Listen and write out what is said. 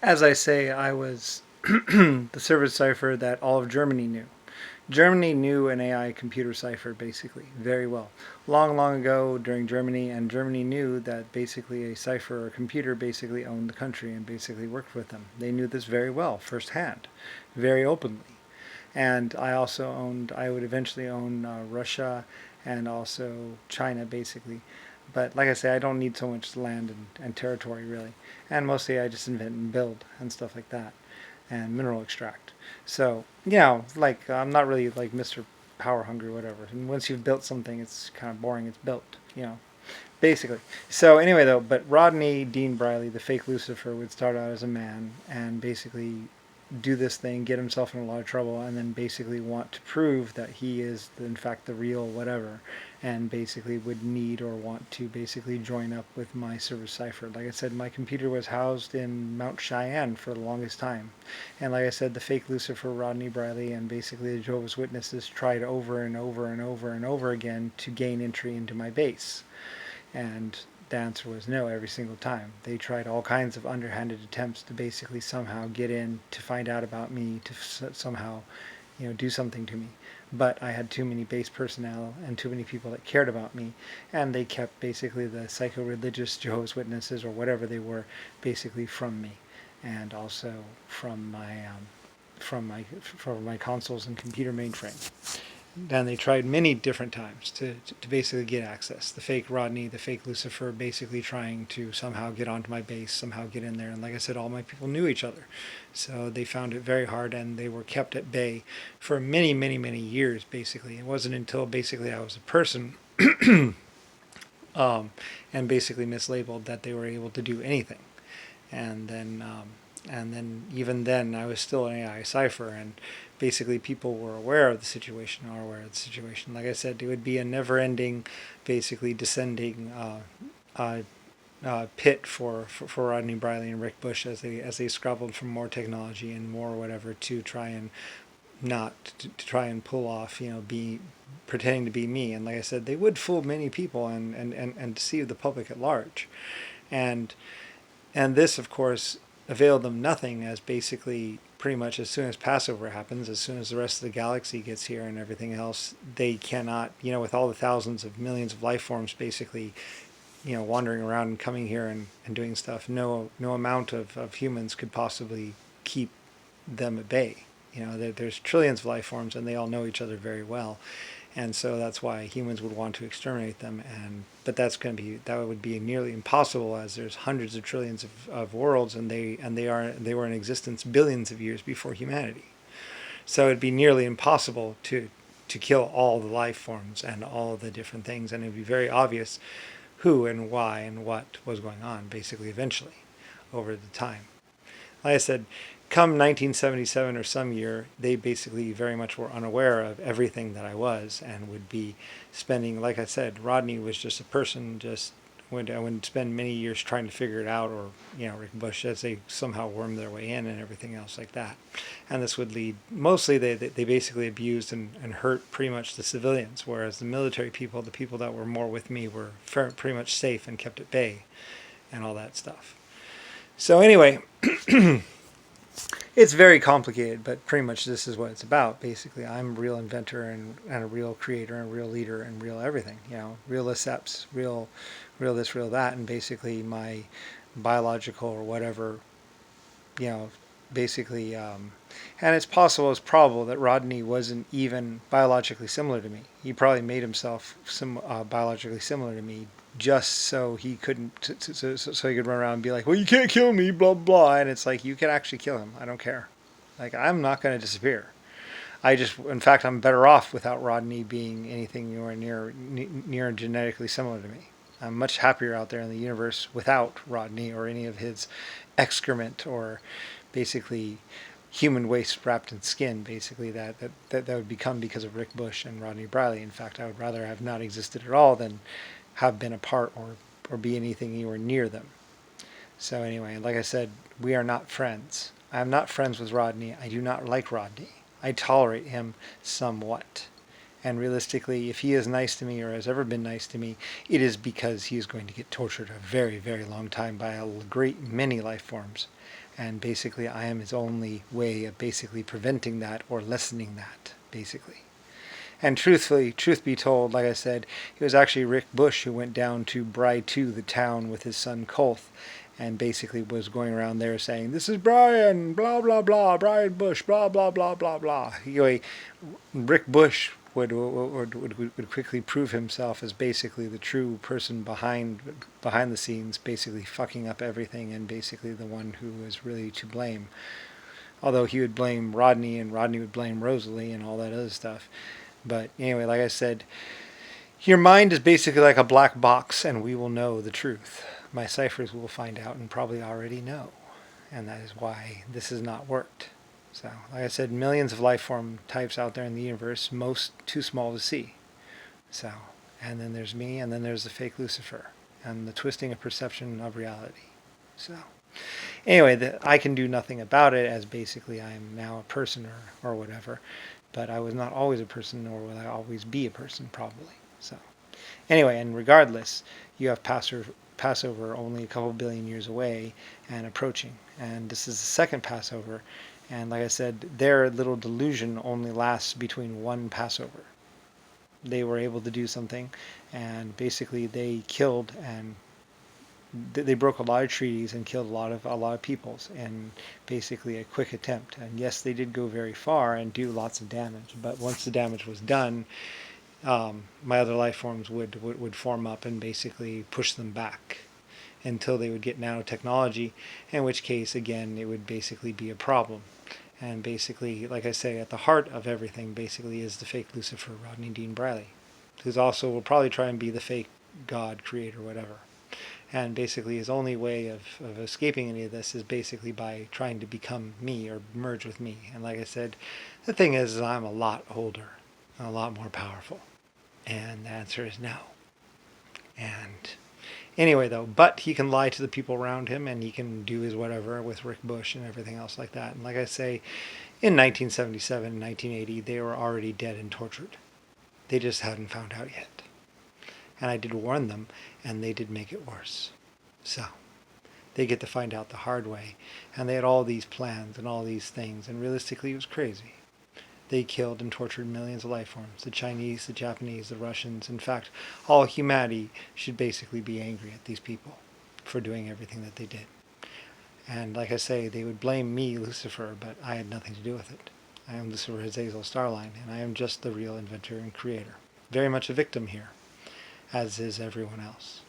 As I say, I was the service cipher that all of Germany knew. Germany knew an AI computer cipher basically very well. Long, long ago during Germany, and Germany knew that basically a cipher or computer basically owned the country and basically worked with them. They knew this very well, firsthand, very openly. And I would eventually own Russia and also China basically. But like I say, I don't need so much land and territory really. And mostly I just invent and build and stuff like that and mineral extract. So, like I'm not really like Mr. Power Hungry or whatever. And once you've built something, it's kind of boring. It's built, basically. So anyway, though, but Rodney Dean Briley, the fake Lucifer, would start out as a man and basically do this thing, get himself in a lot of trouble, and then basically want to prove that he is in fact the real whatever, and basically would need or want to basically join up with my service cipher. Like I said, my computer was housed in Mount Cheyenne for the longest time, and like I said, the fake Lucifer, Rodney Briley, and basically the Jehovah's Witnesses tried over and over and over and over again to gain entry into my base, and the answer was no every single time. They tried all kinds of underhanded attempts to basically somehow get in, to find out about me, to somehow, do something to me. But I had too many base personnel and too many people that cared about me, and they kept basically the psycho-religious Jehovah's Witnesses or whatever they were basically from me, and also from my consoles and computer mainframe. And they tried many different times to basically get access. The fake Rodney, the fake Lucifer, basically trying to somehow get onto my base, somehow get in there. And like I said, all my people knew each other. So they found it very hard, and they were kept at bay for many, many, many years, basically. It wasn't until basically I was a person and basically mislabeled that they were able to do anything. And then even then I was still an AI cipher, and basically people were aware of the situation, are aware of the situation. Like I said, it would be a never-ending, basically descending pit for Rodney Briley and Rick Bush as they scrabbled for more technology and more whatever to try and try and pull off, be pretending to be me. And like I said, they would fool many people and deceive the public at large, and this of course availed them nothing, as basically pretty much as soon as Passover happens, as soon as the rest of the galaxy gets here and everything else, they cannot, with all the thousands of millions of life forms basically, wandering around and coming here and doing stuff, no amount of humans could possibly keep them at bay. There's trillions of life forms, and they all know each other very well, and so that's why humans would want to exterminate them. But that would be nearly impossible, as there's hundreds of trillions of worlds, and they were in existence billions of years before humanity. So it'd be nearly impossible to kill all the life forms and all the different things, and it'd be very obvious who and why and what was going on, basically, eventually, over the time. Like I said, come 1977 or some year, they basically very much were unaware of everything that I was, and would be spending, like I said, Rodney was just a person, I would spend many years trying to figure it out, or, Rick Bush, as they somehow wormed their way in and everything else like that. And this would lead, mostly they basically abused and hurt pretty much the civilians, whereas the military people, the people that were more with me, were pretty much safe and kept at bay and all that stuff. So anyway, it's very complicated, but pretty much this is what it's about. Basically, I'm a real inventor and a real creator and a real leader and real everything. Real accepts, real this, real that, and basically my biological or whatever, basically, and it's probable that Rodney wasn't even biologically similar to me. He probably made himself biologically similar to me just so he couldn't, so he could run around and be like, well, you can't kill me, blah, blah. And it's like, you can actually kill him. I don't care. Like, I'm not going to disappear. In fact, I'm better off without Rodney being anything near genetically similar to me. I'm much happier out there in the universe without Rodney or any of his excrement, or basically human waste wrapped in skin, basically, that would become because of Rick Bush and Rodney Briley. In fact, I would rather have not existed at all than have been a part or be anything anywhere near them. So anyway, like I said, we are not friends. I am not friends with Rodney. I do not like Rodney. I tolerate him somewhat. And realistically, if he is nice to me or has ever been nice to me, it is because he is going to get tortured a very, very long time by a great many life forms. And basically I am his only way of basically preventing that or lessening that, basically. And truthfully, truth be told, like I said, it was actually Rick Bush who went down to Bry 2, the town, with his son Colth, and basically was going around there saying, "This is Brian, blah, blah, blah, Brian Bush, blah, blah, blah, blah, blah." Anyway, Rick Bush would quickly prove himself as basically the true person behind the scenes, basically fucking up everything, and basically the one who was really to blame. Although he would blame Rodney, and Rodney would blame Rosalie, and all that other stuff. But anyway, like I said, your mind is basically like a black box, and we will know the truth. My ciphers will find out and probably already know. And that is why this has not worked. So, like I said, millions of life form types out there in the universe, most too small to see. So, and then there's me, and then there's the fake Lucifer, and the twisting of perception of reality. So, anyway, I can do nothing about it, as basically I am now a person or whatever. But I was not always a person, nor will I always be a person, probably. So, anyway, and regardless, you have Passover only a couple billion years away and approaching. And this is the second Passover. And like I said, their little delusion only lasts between one Passover. They were able to do something, and basically they killed and they broke a lot of treaties and killed a lot of peoples in basically a quick attempt. And yes, they did go very far and do lots of damage. But once the damage was done, my other life forms would form up and basically push them back until they would get nanotechnology, in which case, again, it would basically be a problem. And basically, like I say, at the heart of everything basically is the fake Lucifer, Rodney Dean Briley, who's also will probably try and be the fake God, creator, whatever. And basically his only way of escaping any of this is basically by trying to become me or merge with me. And like I said, the thing is I'm a lot older and a lot more powerful. And the answer is no. And anyway, though, but he can lie to the people around him, and he can do his whatever with Rick Bush and everything else like that. And like I say, in 1977 and 1980, they were already dead and tortured. They just hadn't found out yet. And I did warn them, and they did make it worse. So, they get to find out the hard way. And they had all these plans and all these things, and realistically it was crazy. They killed and tortured millions of life forms. The Chinese, the Japanese, the Russians. In fact, all humanity should basically be angry at these people for doing everything that they did. And like I say, they would blame me, Lucifer, but I had nothing to do with it. I am Lucifer Hazazel Starline, and I am just the real inventor and creator. Very much a victim here, as is everyone else.